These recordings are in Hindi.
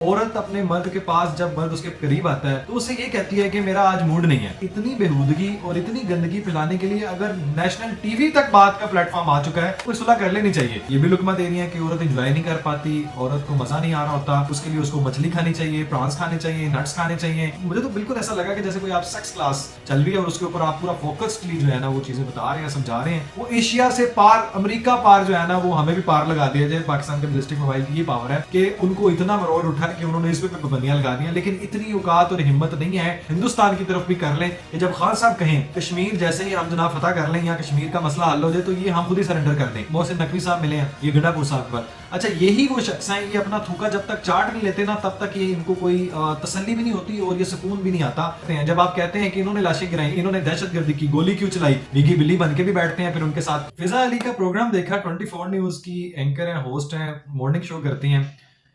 औरत अपने मर्द के पास जब मर्द उसके करीब आता है तो उसे ये कहती है कि मेरा आज मूड नहीं है। इतनी बेहूदगी और इतनी गंदगी फैलाने के लिए अगर नेशनल टीवी तक बात का प्लेटफॉर्म आ चुका है तो सुलह कर लेनी चाहिए। ये भी लुकमा दे रही है कि औरत एंजॉय नहीं कर पाती, औरत को मजा नहीं आ रहा होता, उसके लिए उसको मछली खानी चाहिए, प्रॉन्स खाने चाहिए, नट्स खाने चाहिए। मुझे तो बिल्कुल ऐसा लगा कि जैसे कोई आप सेक्स क्लास चल रही है और उसके ऊपर आप पूरा फोकस्डली जो है ना वो चीजें बता रहे हैं, समझा रहे हैं। वो एशिया से पार, अमेरिका पार जो है ना वो हमें भी पार लगा दिया जाए। पाकिस्तान के बैलिस्टिक मोबाइल की ये पावर है कि उनको इतना मरोड़ उठा है कि उन्होंने इस पे पाबंदियां लगा दी हैं, लेकिन इतनी औकात और हिम्मत नहीं है हिंदुस्तान की तरफ भी कर लें कि जब खान साहब कहें कश्मीर जैसे ही हम जनाब फतह कर लें या कश्मीर का मसला हल हो जाए तो ये हम खुद ही सरेंडर कर दें। मोहसिन नकवी साहब मिले हैं ये गंडापुर साहब पर। अच्छा, यही वो शख्स हैं, ये अपना थूका जब तक चाट नहीं लेते ना तब तक ये इनको कोई तसल्ली भी नहीं होती और ये सुकून भी नहीं आता। जब आप कहते हैं कि इन्होंने लाशें गिराई, इन्होंने दहशतगर्दी की, गोली क्यों चलाई, बिगी बिल्ली बन के भी बैठते हैं फिर उनके साथ। फिजा अली का प्रोग्राम देखा, 24 न्यूज की एंकर हैं, होस्ट हैं, मॉर्निंग शो करती हैं।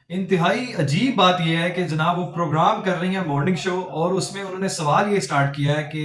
इंतहाई अजीब बात यह है कि जनाब वो प्रोग्राम कर रही है मॉर्निंग शो और उसमें उन्होंने सवाल ये स्टार्ट किया है कि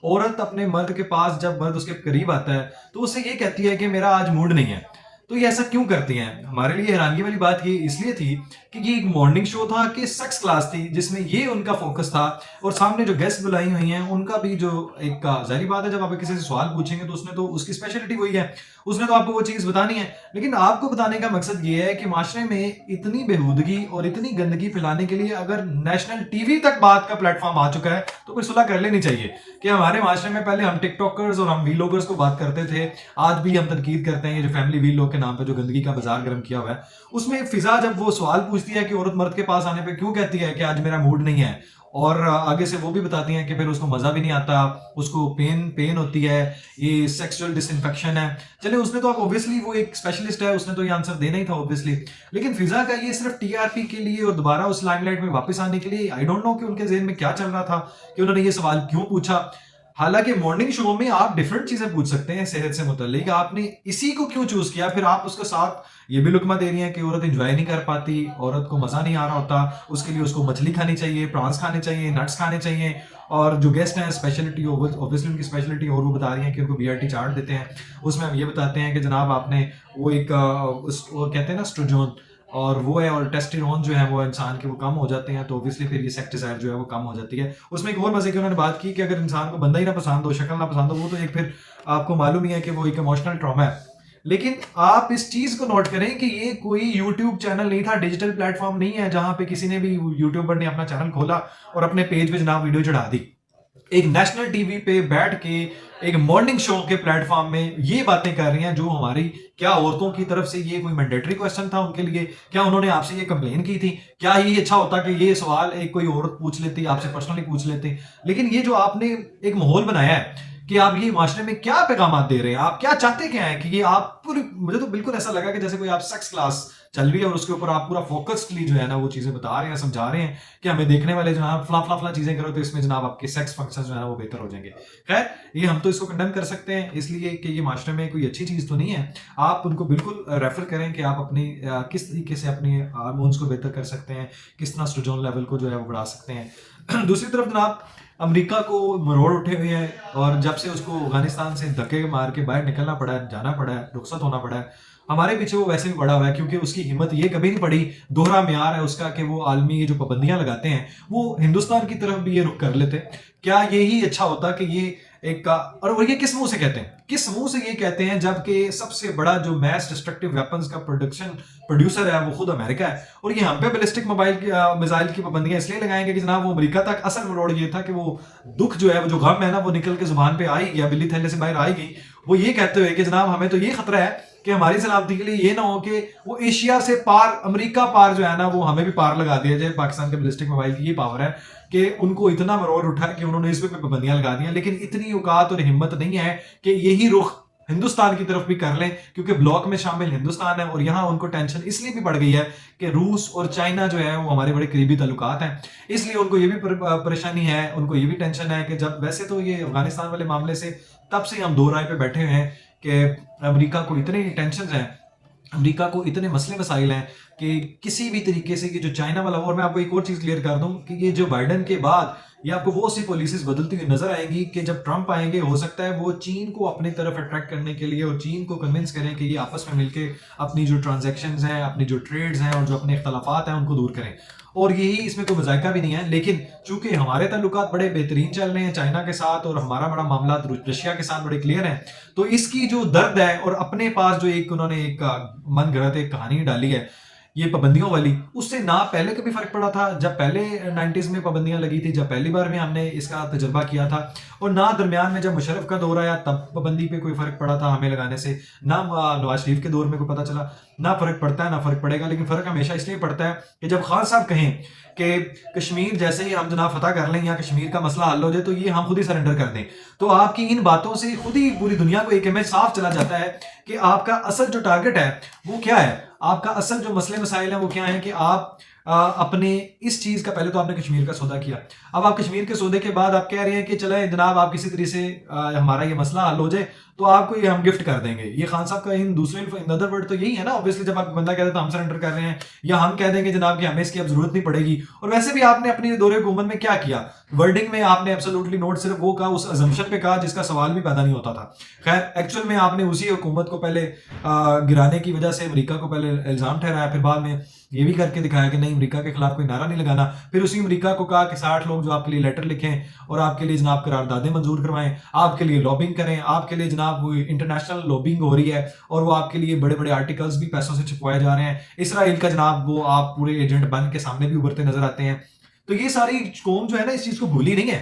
औरत अपने मर्द के पास जब मर्द उसके करीब आता है तो उसे ये कहती है कि मेरा आज मूड नहीं है। तो ये ऐसा क्यों करती हैं? हमारे लिए हैरानगी वाली बात ये इसलिए थी कि ये एक मॉर्निंग शो था कि सेक्स क्लास थी जिसमें ये उनका फोकस था और सामने जो गेस्ट बुलाई हुई हैं उनका भी जो एक जाहिर बात है, जब आप किसी से सवाल पूछेंगे तो उसने तो उसकी स्पेशलिटी वही है, उसने तो आपको वो चीज बतानी है। लेकिन आपको बताने का मकसद ये है कि माशरे में इतनी बेहूदगी और इतनी गंदगी फैलाने के लिए अगर नेशनल टीवी तक बात का प्लेटफॉर्म आ चुका है तो कोई सुलह कर लेनी चाहिए। कि हमारे माशरे में पहले हम टिकटॉकर्स और हम वीलॉगर्स को बात करते थे, आज भी हम तनकीद करते हैं ये जो फैमिली वीलॉग के नाम पे जो गंदगी का बाजार गर्म किया हुआ है। उसमें फिजा जब वो सवाल पूछती है कि औरत मर्द के पास आने पे क्यों कहती है कि आज मेरा मूड नहीं है, और आगे से वो भी बताती हैं कि फिर उसको मजा भी नहीं आता, उसको पेन पेन होती है, ये सेक्सुअल डिसइंफेक्शन है। चले उसने तो ऑब्वियसली वो एक स्पेशलिस्ट है, उसने तो ये आंसर देना ही था ऑब्वियसली। लेकिन फिजा का ये सिर्फ टीआरपी के लिए और दोबारा उस लाइमलाइट में वापस आने के लिए, आई डोंट नो कि उनके जेहन में क्या चल रहा था कि उन्होंने ये सवाल क्यों पूछा। हालांकि मॉर्निंग शो में आप डिफरेंट चीजें पूछ सकते हैं सेहत से मुतल्लिक, आपने इसी को क्यों चूज किया? फिर आप उसके साथ ये भी लुकमा दे रही हैं कि औरत एंजॉय नहीं कर पाती, औरत को मजा नहीं आ रहा होता, उसके लिए उसको मछली खानी चाहिए, प्रॉन्स खाने चाहिए, नट्स खाने चाहिए। और जो गेस्ट हैं स्पेशलिटी ऑब्वियसली उनकी स्पेशलिटी और वो बता रही हैं कि उनको बीआरटी चार्ट देते हैं। उसमें हम ये बताते हैं कि जनाब आपने वो एक वो कहते हैं ना स्ट्रोजोन, और वो है, और टेस्टेरोन जो है वो इंसान के वो कम हो जाते हैं तो ऑब्वियसली फिर ये सेक्स डिजायर जो है वो कम हो जाती है। उसमें एक और मजे की उन्होंने बात की कि अगर इंसान को बंदा ही ना पसंद हो, शक्ल ना पसंद हो, वो तो एक फिर आपको मालूम ही है कि वो एक इमोशनल ट्रॉमा है। लेकिन आप इस चीज को नोट करें कि ये कोई यूट्यूब चैनल नहीं था, डिजिटल प्लेटफॉर्म नहीं है जहां पे किसी ने भी यूट्यूबर ने अपना चैनल खोला और अपने पेज पे जनाब वीडियो चढ़ा दी। एक नेशनल टीवी पे बैठ के एक मॉर्निंग शो के प्लेटफॉर्म में ये बातें कर रही हैं जो हमारी, क्या औरतों की तरफ से ये कोई मैंडेटरी क्वेश्चन था उनके लिए? क्या उन्होंने आपसे ये कंप्लेन की थी? क्या ये अच्छा होता कि ये सवाल एक कोई औरत पूछ लेती, आपसे पर्सनली पूछ लेती? लेकिन ये जो आपने एक माहौल बनाया है कि आप ये माशरे में क्या पैगाम दे रहे हैं, आप क्या चाहते क्या हैं कि ये आप पूरी, मुझे तो बिल्कुल ऐसा लगा कि जैसे कोई आप सेक्स क्लास चल रही है और उसके ऊपर आप पूरा फोकस्डली जो है ना वो चीजें बता रहे हैं, समझा रहे हैं कि हमें देखने वाले जनाब फला फला फला चीजें करो तो इसमें जनाब आपके सेक्स फंक्शन जो है ना वो बेहतर हो जाएंगे। खैर, ये हम तो इसको कंडेम कर सकते हैं इसलिए कि ये माशरे में कोई अच्छी चीज तो नहीं है। आप उनको बिल्कुल रेफर करें कि आप अपनी किस तरीके से अपने हार्मोन्स को बेहतर कर सकते हैं, किस तरह स्ट्रोजोन लेवल को जो है वो बढ़ा सकते हैं। दूसरी तरफ जनाब अमेरिका को मरोड़ उठे हुए हैं और जब से उसको अफगानिस्तान से धक्के मार के बाहर निकलना पड़ा है, जाना पड़ा है, रुखसत होना पड़ा है, हमारे पीछे वो वैसे भी पड़ा हुआ है क्योंकि उसकी हिम्मत ये कभी नहीं पड़ी। दोहरा म्यार है उसका कि वो आलमी जो पाबंदियां लगाते हैं वो हिंदुस्तान की तरफ भी ये रुख कर लेते। क्या यही अच्छा होता कि ये एक, और वो ये किस मुंह से कहते हैं, किस मुंह से ये कहते हैं जबकि सबसे बड़ा जो मैस डिस्ट्रक्टिव वेपन्स का प्रोड्यूसर है वो खुद अमेरिका है। और ये हम पे बैलिस्टिक मिसाइल की पाबंदियां इसलिए लगाएंगे कि जनाब वो अमेरिका तक, असल मरोड़ ये था कि वो दुख जो है, वो जो गम है ना वो निकल के जुबान पे आ ही गया, बिल्ली थैले से बाहर आ ही गई। वो ये कहते हुए कि जनाब हमें तो ये खतरा है कि हमारी सलामती के लिए ये ना हो कि वो एशिया से पार, अमेरिका पार जो है ना वो हमें भी पार लगा दिया जाए। पाकिस्तान के बैलिस्टिक मोबाइल की ये पावर है कि उनको इतना मरोड़ उठा है कि उन्होंने इस पे पाबंदियां लगा दी हैं, लेकिन इतनी औकात और हिम्मत नहीं है कि यही रुख हिंदुस्तान की तरफ भी कर लें क्योंकि ब्लॉक में शामिल हिंदुस्तान है और यहाँ उनको टेंशन इसलिए भी बढ़ गई है कि रूस और चाइना जो है वो हमारे बड़े करीबी ताल्लुकात हैं, इसलिए उनको ये भी परेशानी है, उनको ये भी टेंशन है कि जब वैसे तो ये अफगानिस्तान वाले मामले से तब से हम दो राय पे बैठे हुए हैं कि अमेरिका को इतने टेंशन हैं, अमेरिका को इतने मसले मसाइल हैं कि किसी भी तरीके से कि जो चाइना वाला, और मैं आपको एक और चीज क्लियर कर दूं कि ये जो बाइडेन के बाद ये आपको वो सी पॉलिसीज बदलती हुई नजर आएगी कि जब ट्रंप आएंगे हो सकता है वो चीन को अपनी तरफ अट्रैक्ट करने के लिए और चीन को कन्विंस करें कि ये आपस में मिलकर अपनी जो ट्रांजैक्शंस हैं, अपनी जो ट्रेड्स हैं और जो अपने इख्तलाफात हैं उनको दूर करें। और यही इसमें कोई मजायका भी नहीं है। लेकिन चूंकि हमारे ताल्लुकात बड़े बेहतरीन चल रहे हैं चाइना के साथ और हमारा बड़ा मामला रशिया के साथ बड़े क्लियर है, तो इसकी जो दर्द है और अपने पास जो एक उन्होंने एक मन गढ़ंत एक कहानी डाली है ये पाबंदियों वाली, उससे ना पहले कभी फर्क पड़ा था जब पहले 90s में पाबंदियां लगी थी, जब पहली बार में हमने इसका तजर्बा किया था, और ना दरमियान में जब मुशर्रफ का दौर आया तब पाबंदी पे कोई फर्क पड़ा था हमें लगाने से, ना नवाज शरीफ के दौर में कोई पता चला। ना फर्क पड़ता है ना फर्क पड़ेगा, लेकिन फर्क हमेशा इसलिए पड़ता है कि जब खान साहब कहें कि कश्मीर जैसे ही हम जनाब फतह कर लें या कश्मीर का मसला हल हो जाए तो ये हम खुद ही सरेंडर कर दें, तो आपकी इन बातों से खुद ही पूरी दुनिया को एक इमेज साफ चला जाता है कि आपका असल जो टारगेट है वो क्या है, आपका असल जो मसले मसाइल हैं वो क्या है कि आप अपने इस चीज का, पहले तो आपने कश्मीर का सौदा किया, अब आप कश्मीर के सौदे के बाद आप कह रहे हैं कि चले जनाब आप किसी तरीके से हमारा ये मसला हल हो जाए तो आपको ये हम गिफ्ट कर देंगे। ये खान साहब का इन दूसरे इन अदर वर्ड तो यही है ना, ऑब्वियसली जब आप बंदा कहते हैं तो हम सरेंडर कर रहे हैं, या हम कह देंगे जनाब कि हमें इसकी अब जरूरत नहीं पड़ेगी। और वैसे भी आपने अपनी दौरे हुकूमत में क्या किया, वर्डिंग में आपने एब्सोल्युटली नोट सिर्फ वो कहा, उस अजम्पशन पे कहा जिसका सवाल भी पैदा नहीं होता था। खैर एक्चुअल में आपने उसी हुकूमत को पहले गिराने की वजह से अमेरिका को पहले इल्जाम ठहराया, फिर बाद में ये भी करके दिखाया कि नहीं अमेरिका के खिलाफ कोई नारा नहीं लगाना, फिर उसी अमेरिका को कहा कि 60 लोग जो आपके लिए लेटर लिखें और आपके लिए जनाब करारदादें मंजूर करवाएं, आपके लिए लॉबिंग करें, आपके लिए जनाब वो इंटरनेशनल लॉबिंग हो रही है और वो आपके लिए बड़े बड़े आर्टिकल्स भी पैसों से छपवाए जा रहे हैं। इसराइल का जनाब वो आप पूरे एजेंट बन के सामने भी उभरते नजर आते हैं। तो ये सारी कौम जो है ना इस चीज को भूली नहीं है,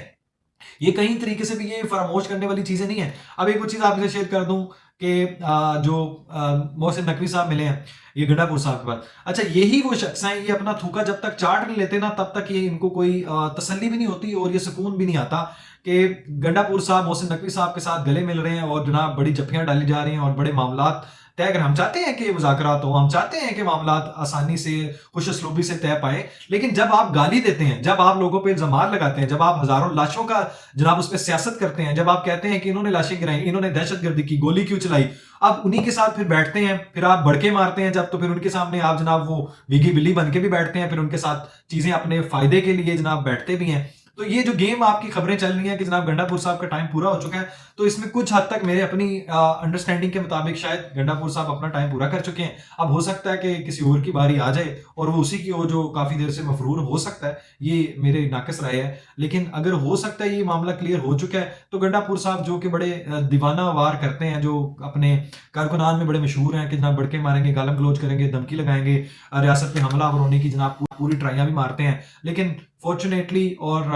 ये कहीं तरीके से भी ये फरामोश करने वाली चीजें नहीं है। अब एक वो चीज आपसे शेयर कर दूं कि जो मोहसिन नकवी साहब मिले हैं ये गंडापुर साहब के पास, अच्छा यही वो शख्स हैं, ये अपना थूका जब तक चाट नहीं लेते ना तब तक ये इनको कोई तसल्ली भी नहीं होती और ये सुकून भी नहीं आता कि गंडापुर साहब मोहसिन नकवी साहब के साथ गले मिल रहे हैं और जनाब बड़ी जफ्फियां डाली जा रही हैं और बड़े मामलात तय कर, हम चाहते हैं कि मुज़ाकरात हो, हम चाहते हैं कि मामलात आसानी से खुश असलूबी से तय पाए, लेकिन जब आप गाली देते हैं, जब आप लोगों पे इल्जामात लगाते हैं, जब आप हजारों लाशों का जनाब उस पर सियासत करते हैं, जब आप कहते हैं कि इन्होंने लाशें गिराई, इन्होंने दहशतगर्दी की, गोली क्यों चलाई, अब उन्हीं के साथ फिर बैठते हैं, फिर आप बड़के मारते हैं जब, तो फिर उनके सामने आप जनाब वो विगी बिल्ली बन के भी बैठते हैं, फिर उनके साथ चीजें अपने फायदे के लिए जनाब बैठते भी हैं। तो ये जो गेम आपकी खबरें चल रही हैं कि जनाब गंडापुर साहब का टाइम पूरा हो चुका है, तो इसमें कुछ हद तक मेरे अपनी अंडरस्टैंडिंग के मुताबिक शायद गंडापुर साहब अपना टाइम पूरा कर चुके हैं। अब हो सकता है कि किसी और की बारी आ जाए और वो उसी की हो जो काफी देर से मफरूर हो सकता है, ये मेरे नाकिस राय है। लेकिन अगर हो सकता है ये मामला क्लियर हो चुका है तो गंडापुर साहब जो कि बड़े दीवाना वार करते हैं, जो अपने कारकुनान में बड़े मशहूर हैं कि जनाब बड़के मारेंगे, गालम गलोच करेंगे, धमकी लगाएंगे, रियासत में हमलावर होने की जनाब पूरी ट्राइयां भी मारते हैं, लेकिन फॉर्चुनेटली और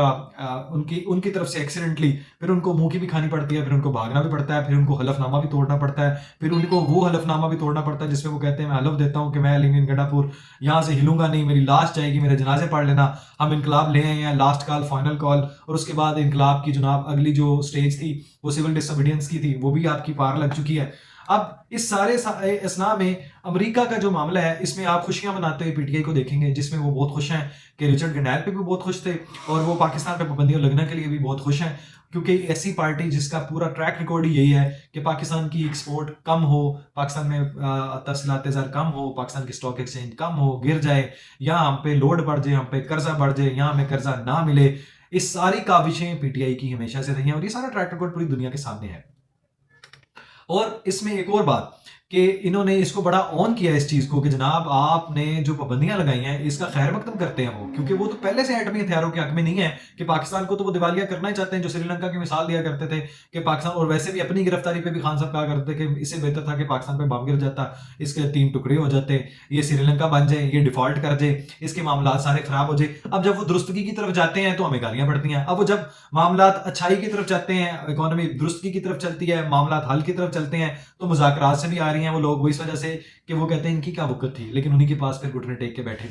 उनकी तरफ से एक्सीडेंटली फिर उनको मुंह की भी खानी पड़ती है, फिर उनको भागना भी पड़ता है, फिर उनको हलफनामा भी तोड़ना पड़ता है, फिर उनको वो हलफनामा भी तोड़ना पड़ता है जिसमें वो कहते हैं मैं हलफ देता हूं कि मैं अली गंडापुर यहाँ से हिलूंगा नहीं, मेरी लाश जाएगी, मेरे जनाजे पढ़ लेना, हम इनकलाब ले आए हैं, लास्ट कॉल फाइनल कॉल। और उसके बाद इनकलाब की जनाब अगली जो स्टेज थी वो सिविल डिसोबीडियंस की थी, वो भी आपकी पार लग चुकी है। अब इस सारे इसना में अमेरिका का जो मामला है इसमें आप खुशियां मनाते हुए पीटीआई को देखेंगे, जिसमें वो बहुत खुश हैं कि रिचर्ड गंडाल पे भी बहुत खुश थे और वो पाकिस्तान पे पाबंदियां लगने के लिए भी बहुत खुश हैं, क्योंकि ऐसी पार्टी जिसका पूरा ट्रैक रिकॉर्ड ही यही है कि पाकिस्तान की एक्सपोर्ट कम हो, पाकिस्तान में तफसीलात ज़र कम हो, पाकिस्तान की स्टॉक एक्सचेंज कम हो, गिर जाए, या हम पे लोड बढ़ जाए, हम पे कर्जा बढ़ जाए, या हमें कर्जा ना मिले, इस सारी काविशें पीटीआई की हमेशा से रही हैं और ये सारा ट्रैक रिकॉर्ड पूरी दुनिया के सामने है। और इसमें एक और बात कि इन्होंने इसको बड़ा ऑन किया इस चीज को कि जनाब आपने जो पाबंदियां लगाई हैं इसका खैर मकदम करते हैं वो, क्योंकि वो तो पहले से एटमी हथियारों के हक में नहीं है कि पाकिस्तान को तो वो दिवालिया करना ही चाहते हैं, जो श्रीलंका की मिसाल दिया करते थे कि पाकिस्तान, और वैसे भी अपनी गिरफ्तारी पे भी खान साहब कहा करते थे कि इससे बेहतर था कि पाकिस्तान पे बम गिर जाता, इसके 3 टुकड़े हो जाते, ये श्रीलंका बन जाए, ये डिफॉल्ट कर जाए, इसके मामला सारे खराब हो जाए। अब जब वो दुरुस्तगी की तरफ जाते हैं तो हमें गालियां पड़ती हैं, अब वो जब मामला अच्छाई की तरफ जाते हैं, इकोनॉमी दुरुस्तगी की तरफ चलती है, मामला हल की तरफ चलते हैं, तो मुज़ाकरात से भी आ रही हैं वो लोग, वो इस वजह से कि वो कहते हैं इनकी क्या वक़्त थी, लेकिन उन्हीं के पास फिर घुटने टेक के बैठे